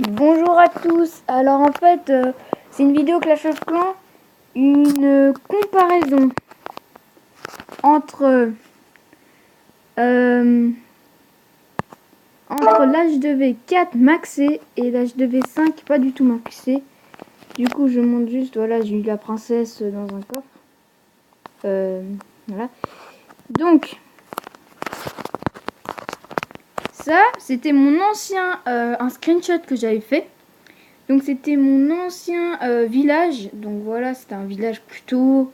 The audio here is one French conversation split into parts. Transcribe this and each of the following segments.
Bonjour à tous. Alors en fait, c'est une vidéo Clash of Clans, une comparaison entre l'H2V4 maxé et l'H2V5 pas du tout maxé. Du coup, je montre juste, voilà, j'ai eu la princesse dans un coffre. Voilà. Donc, ça, c'était mon ancien, un screenshot que j'avais fait. Donc c'était mon ancien village. Donc voilà, c'était un village plutôt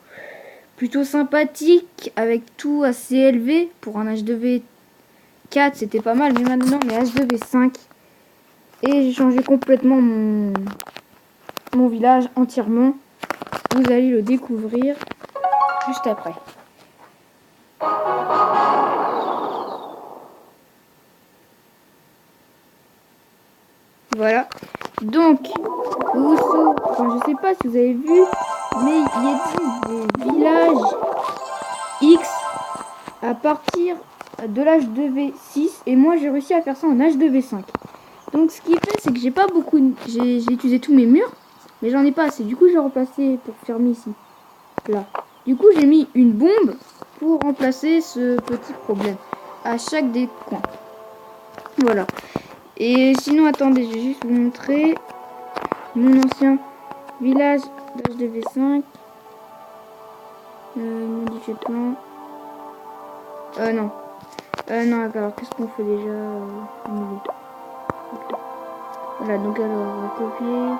sympathique, avec tout assez élevé. Pour un H2V4, c'était pas mal, mais maintenant on est H2V5. Et j'ai changé complètement mon village entièrement. Vous allez le découvrir juste après. Voilà. Donc, je sais pas si vous avez vu, mais il existe des villages X à partir de l'H2V6 et moi j'ai réussi à faire ça en H2V5. Donc ce qui fait, c'est que j'ai pas beaucoup, j'ai utilisé tous mes murs, mais j'en ai pas assez. Du coup j'ai remplacé pour fermer ici, là. Du coup j'ai mis une bombe pour remplacer ce petit problème à chaque des coins. Voilà. Et sinon attendez, je vais juste vous montrer mon ancien village d'H2V5. Modifier plan. Non. Non, alors qu'est-ce qu'on fait déjà Voilà, donc alors on va copier.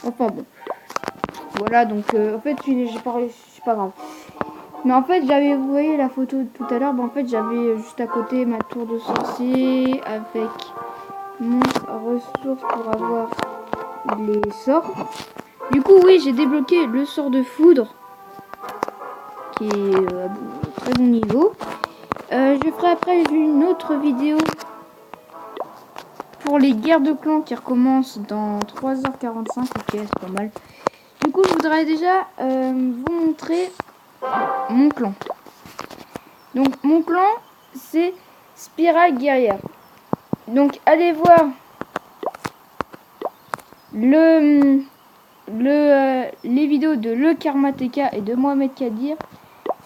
Enfin bon. Voilà, donc en fait, j'ai pas réussi, c'est pas grave. Mais en fait, j'avais, vous voyez la photo de tout à l'heure, en fait, j'avais juste à côté ma tour de sorcier avec mon ressource pour avoir les sorts. Du coup, oui, j'ai débloqué le sort de foudre qui est à très bon niveau. Je ferai après une autre vidéo pour les guerres de clans qui recommencent dans 3h45. Ok, c'est pas mal. Du coup, je voudrais déjà vous montrer mon clan. Donc, mon clan, c'est Spirale Guerrière. Donc, allez voir les vidéos de Le Karmateka et de Mohamed Kadir.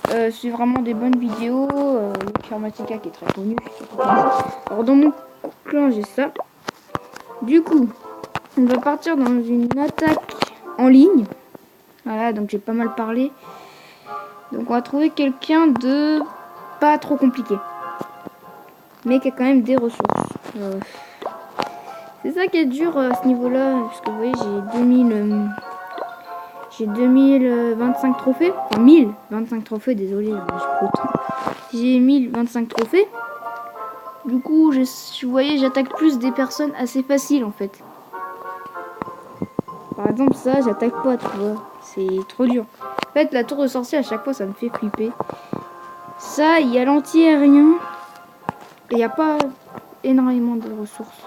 C'est vraiment des bonnes vidéos. Le Karmateka qui est très connu. Alors, dans mon clan, j'ai ça. Du coup, on va partir dans une attaque en ligne. Voilà, donc j'ai pas mal parlé. Donc on va trouver quelqu'un de pas trop compliqué. Mais qui a quand même des ressources. C'est ça qui est dur à ce niveau-là. Parce que vous voyez, j'ai 2025 trophées. Enfin 1025 trophées, désolé, j'ai 1025 trophées. Du coup, vous voyez, j'attaque plus des personnes assez faciles en fait. Par exemple, ça, j'attaque pas, tu vois. C'est trop dur. En fait, la tour de sorcier, à chaque fois, ça me fait flipper. Ça, il y a l'anti-aérien. Et il n'y a pas énormément de ressources.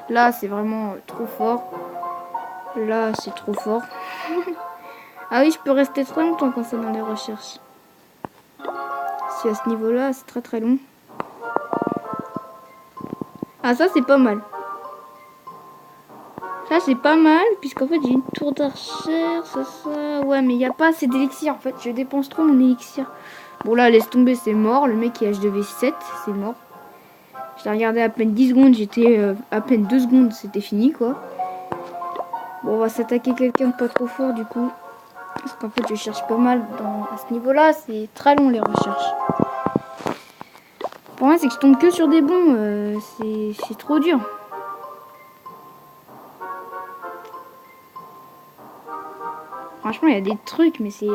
Là, c'est vraiment trop fort. Là, c'est trop fort. Ah oui, je peux rester très longtemps comme ça dans les recherches. Si à ce niveau-là, c'est très très long. Ah, ça, c'est pas mal. Ça c'est pas mal, puisqu'en fait j'ai une tour d'archère, ça. Ouais, mais il n'y a pas assez d'élixir en fait, je dépense trop mon élixir. Bon là, laisse tomber, c'est mort. Le mec qui est H2V7, c'est mort. Je l'ai regardé à peine 10 secondes, j'étais à peine 2 secondes, c'était fini quoi. Bon, on va s'attaquer quelqu'un de pas trop fort du coup. Parce qu'en fait je cherche pas mal à ce niveau-là, c'est très long les recherches. Pour moi c'est que je tombe que sur des bons, c'est trop dur. Franchement, il y a des trucs, mais c'est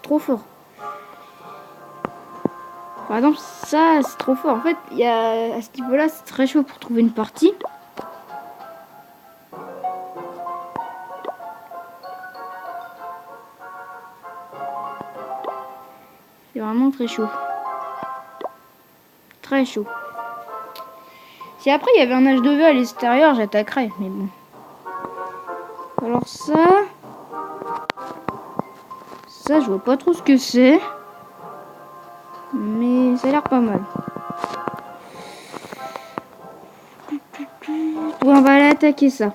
trop fort. Par exemple, ça, c'est trop fort. En fait, à ce niveau-là, c'est très chaud pour trouver une partie. C'est vraiment très chaud. Très chaud. Si après, il y avait un H2V à l'extérieur, j'attaquerais. Mais bon. Alors ça... Ça, je vois pas trop ce que c'est. Mais ça a l'air pas mal. Ouais, on va aller attaquer ça.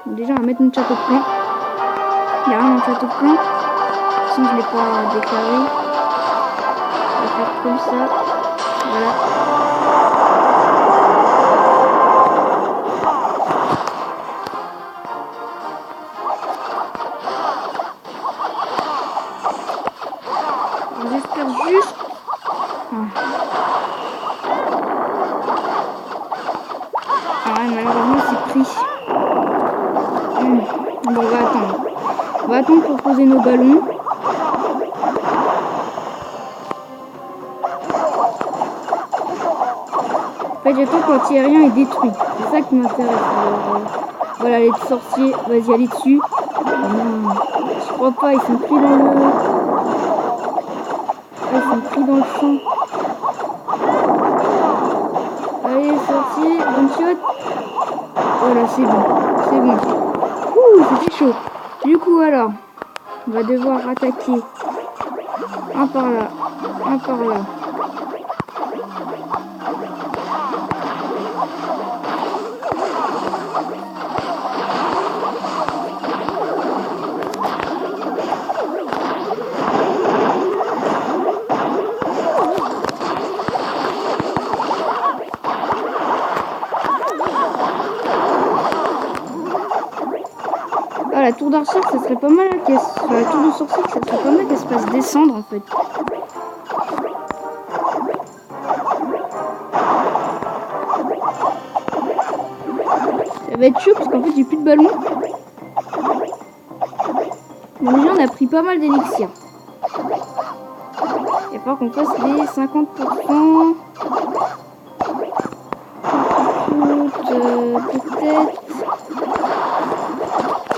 Déjà, on va mettre notre château de plan. Il n'y a rien dans le château de plan. Sinon, je ne l'ai pas déclaré. On va faire comme ça. Voilà. J'espère juste... Ah ouais, malheureusement, c'est pris. Bon, on va attendre. On va attendre pour poser nos ballons. En fait, j'attends quand il n'y a rien est détruit. C'est ça qui m'intéresse. Voilà, les sorciers. Vas-y, allez dessus. Oh non, je crois pas, ils sont pris dans le... Ah, ils sont pris dans le champ. Allez, les sorciers, one shot. Voilà, c'est bon. C'est bon. Ouh, c'était chaud. Du coup, alors, on va devoir attaquer. Un par là, un par là. Ah, la tour d'archer, ça serait pas mal qu'elle... Enfin, la tour de sorcier, ça serait pas mal qu'elle se fasse descendre en fait. Ça va être chaud parce qu'en fait j'ai plus de ballon. Mais déjà on a pris pas mal d'élixir. Il va falloir qu'on fasse les 50%. Peut-être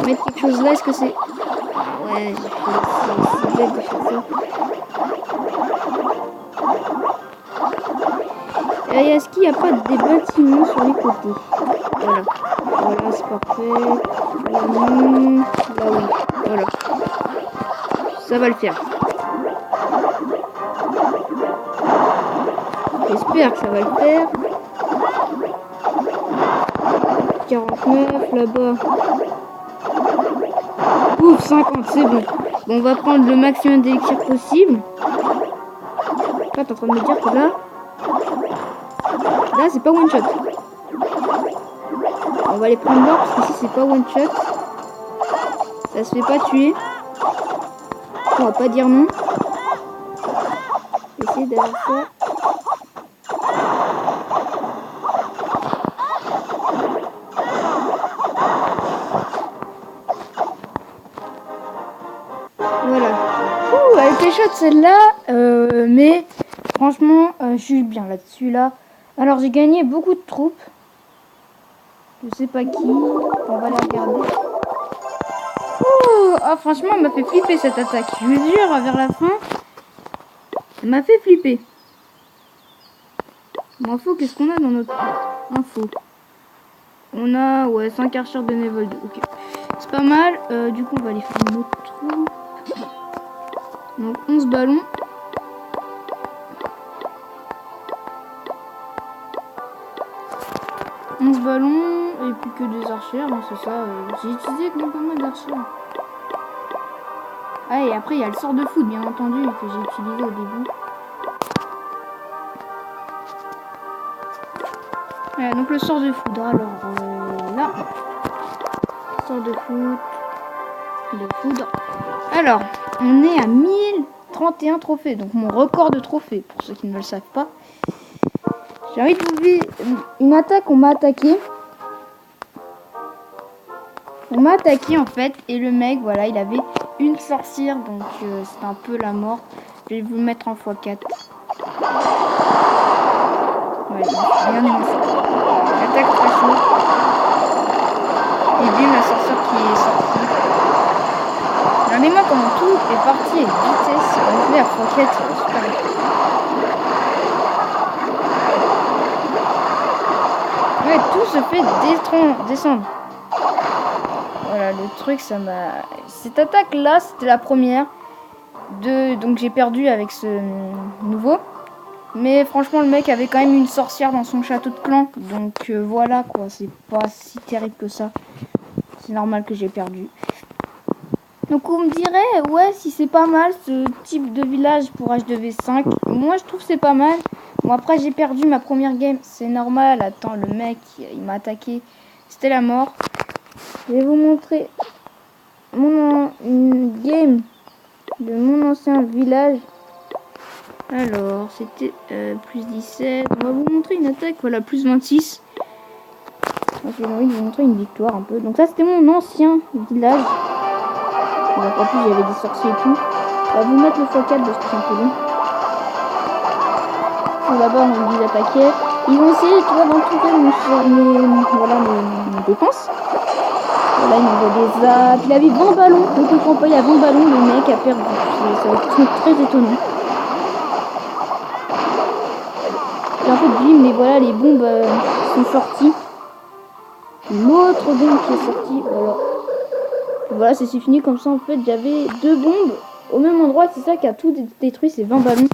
mettre quelque chose là, est-ce que c'est... Ouais, c'est bête de faire ça. Et est-ce qu'il n'y a pas des bâtiments sur les côtés? Voilà. Voilà, c'est parfait. Là, non. Là, oui. Voilà. Ça va le faire. J'espère que ça va le faire. 49 là-bas. Ouf, 50, c'est bon. Bon, on va prendre le maximum d'élixir possible. Là, t'es en train de me dire que là... Là, c'est pas one shot. On va les prendre là, parce qu'ici, c'est pas one shot. Ça se fait pas tuer. On va pas dire non. Essayer d'avoir ça. Voilà. Ouh, elle était chaude celle-là. Mais franchement, je suis bien là-dessus là. Alors j'ai gagné beaucoup de troupes. Je sais pas qui. On va la regarder. Ouh, oh, franchement, elle m'a fait flipper cette attaque. Je vous jure, vers la fin, elle m'a fait flipper. Bon, info, qu'est-ce qu'on a dans notre info? On a, ouais, 5 archers de Level 2. Ok. C'est pas mal. Du coup, on va aller faire une autre troupe. Donc, 11 ballons. Ballons et plus que des archères, hein, c'est ça. J'ai utilisé quand même pas mal d'archères. Ah, et après il y a le sort de foudre bien entendu que j'ai utilisé au début. Voilà, donc le sort de foudre. Alors là, sort de foudre. Alors, on est à 1031 trophées, donc mon record de trophées pour ceux qui ne le savent pas. J'ai envie de vous dire une attaque, on m'a attaqué. On m'a attaqué en fait, et le mec, voilà, il avait une sorcière, donc c'est un peu la mort. Je vais vous le mettre en x4. Ouais, regardez ça. L'attaque très chaud. Et bim, la sorcière qui est sortie. Regardez-moi comment tout est parti avec vitesse. On fait à x4, c'est super. Ouais, tout se fait descendre. Voilà, le truc, ça m'a... Cette attaque-là, c'était la première. Donc j'ai perdu avec ce nouveau. Mais franchement, le mec avait quand même une sorcière dans son château de clan. Donc voilà quoi, c'est pas si terrible que ça. C'est normal que j'ai perdu. Donc on me dirait, ouais, si c'est pas mal ce type de village pour H2V5. Moi je trouve c'est pas mal. Bon après j'ai perdu ma première game, c'est normal. Attends, le mec, il m'a attaqué. C'était la mort. Je vais vous montrer une game de mon ancien village. Alors, c'était plus 17. On va vous montrer une attaque, voilà, plus 26. Donc j'ai envie de vous montrer une victoire un peu. Donc ça c'était mon ancien village. Donc en plus j'avais des sorciers et tout. On va vous mettre le x4 parce que c'est un peu long. Bon, là-bas on dit d'attaquer. Ils vont essayer, tu vois, d'entourer mes défenses. Voilà, il m'envoie des zaps. Il avait 20 ballons. Donc on comprend pas, il y a 20 ballons, le mec a perdu. Ça va être très étonnant. J'ai un peu de vie, mais voilà, les bombes sont sorties. L'autre bombe qui est sortie, voilà. Voilà, c'est fini comme ça. En fait, j'avais 2 bombes au même endroit. C'est ça qui a tout détruit, c'est 20 ballons.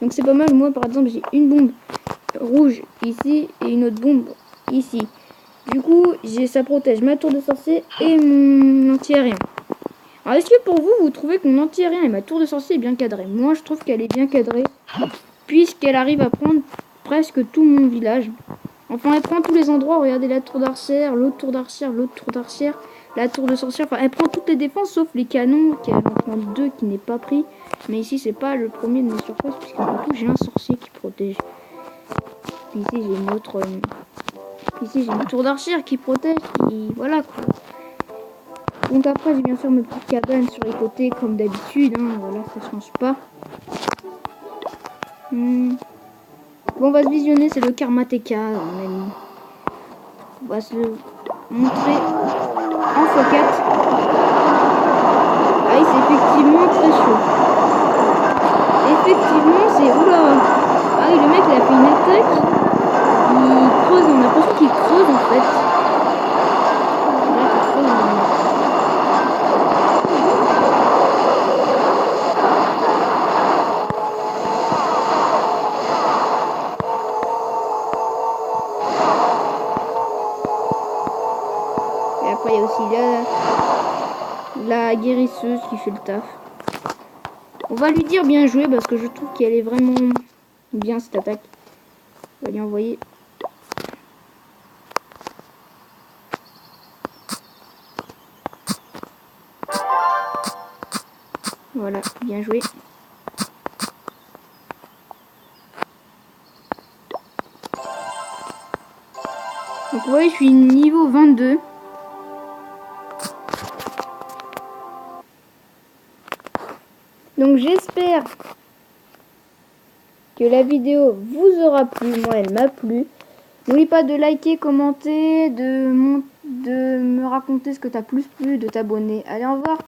Donc c'est pas mal. Moi, par exemple, j'ai une bombe rouge ici et une autre bombe ici. Du coup, ça protège ma tour de sorcier et mon anti-aérien. Alors, est-ce que pour vous, vous trouvez que mon anti-aérien et ma tour de sorcier est bien cadrée? Moi, je trouve qu'elle est bien cadrée, puisqu'elle arrive à prendre presque tout mon village. Enfin, elle prend tous les endroits. Regardez la tour d'archère, l'autre tour d'archère, l'autre tour d'archère, la tour de sorcière. Enfin, elle prend toutes les défenses sauf les canons, qui en prend 2 qui n'est pas pris. Mais ici, c'est pas le premier de mes surfaces, puisqu'en tout, j'ai un sorcier qui protège. Puis ici, j'ai une autre. Ici, j'ai une tour d'archère qui protège, qui. Voilà quoi. Donc après, j'ai bien sûr mes petites cabanes sur les côtés, comme d'habitude. Hein. Voilà, ça change pas. Bon, on va se visionner, c'est le Karmateka, mon ami. On va se le montrer en x4. Ah oui, c'est effectivement très chaud. Effectivement, c'est... Oula. Ah oui, le mec, il a fait une attaque. Il creuse, on a l'impression qu'il creuse en fait. Là, il creuse, et après, il y a aussi la guérisseuse qui fait le taf. On va lui dire bien joué parce que je trouve qu'elle est vraiment bien cette attaque. On va lui envoyer. Voilà, bien joué. Donc vous voyez, je suis niveau 22. Donc j'espère que la vidéo vous aura plu. Moi, elle m'a plu. N'oublie pas de liker, commenter, de me raconter ce que t'as plus plu, de t'abonner. Allez, au revoir.